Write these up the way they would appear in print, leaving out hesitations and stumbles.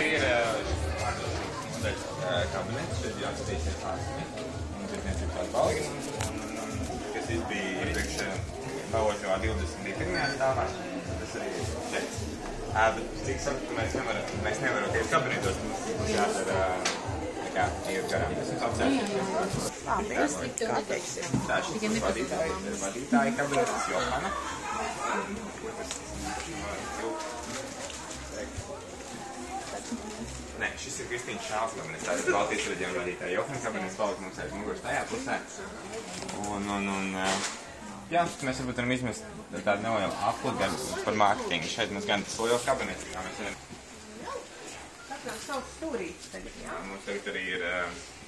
ir modeļas kabinets, šeit ir atskatīsies ārsmi un tirdzniecības atbalsts, kas bija iepriekš pavožā 21. stāvā, tas arī ir šeit. Bet cik saku, mēs nevaram tiek kabinetos, mums jādara iet garām. Tas ir apsēsts. Kā teiksim? Tā šis ir vadītāja kabinetes Johana. Nē, šis ir Kristīnas Šāls kabinets, tā ir Baltijas reģiona vadītāja. Johana kabinets palika mums aiz muguras tajā pusē. Jā, mēs varbūt varam izmest tādu nelielu apkludi par mārketingu. Šeit mums gan tas liels kabinets, kā mēs varam. Savs stūrītis tagad, jā? Mums tagad arī ir,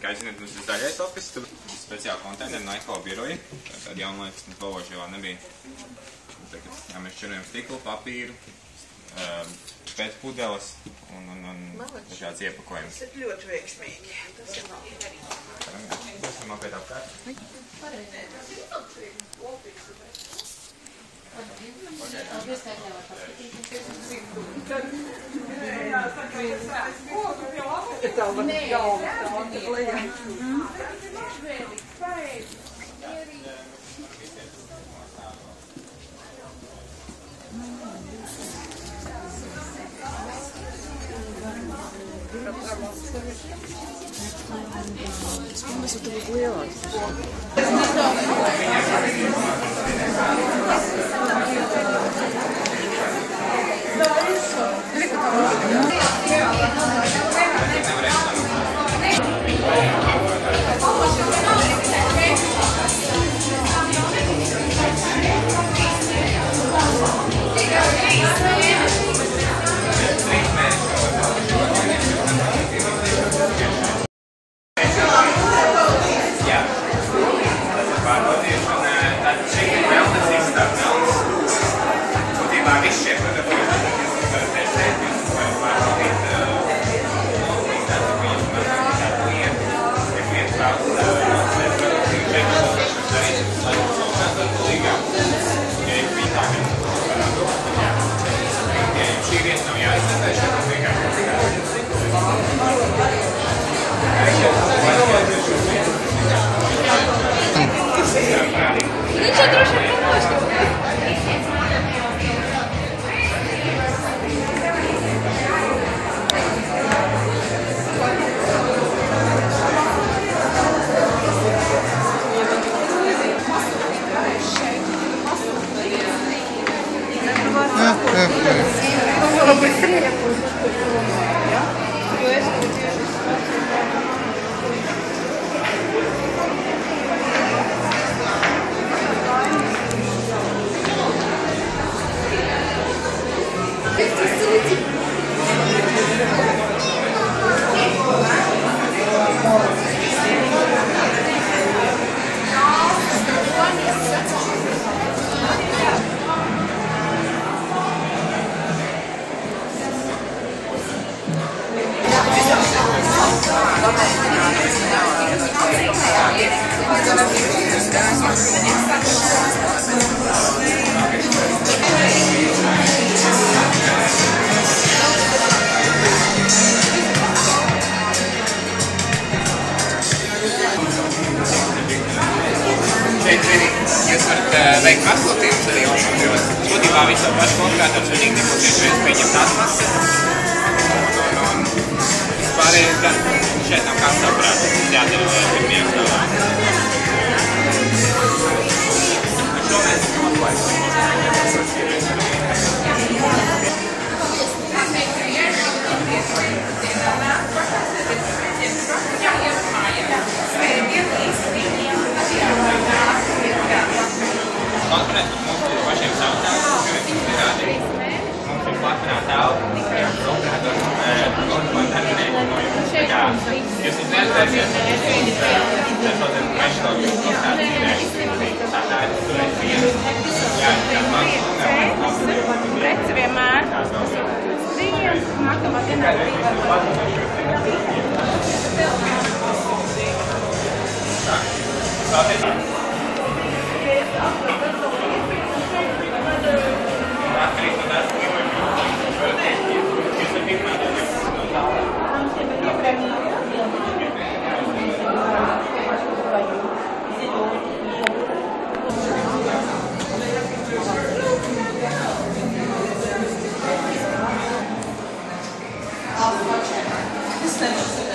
kā jūs zināt, mums ir zaļais ofis, tur speciāli konteineri no Eko biroja. Tāda jaunlietas mums pavožā vēl nebija. Tagad, jā, mēs šķirojam stiklu, papīru, pēcpudeles un dažādas iepakojumus. Tas ir ļoti veiksmīgi. Tas ir labi. Tas ir mapēt apkārt. Tas būs lielāks. Jūs varat veikt pasūtījumus arī uzšķiros. Būtībā visu pašu konkrētams vienīgi nepieciešams pieņemt atmases. Un vispārējais gan šeit nav kāds saprāt. Jādara pirmajā stāvā. Šo mēs atklājam. Konferences mums ir pašiem savu telpu, mums ir platinā telpa, mums ir jūs izvērtēsiet, mēs to Preci vienmēr. Brīviem, nākamā dienā brīvā. Tas nevis.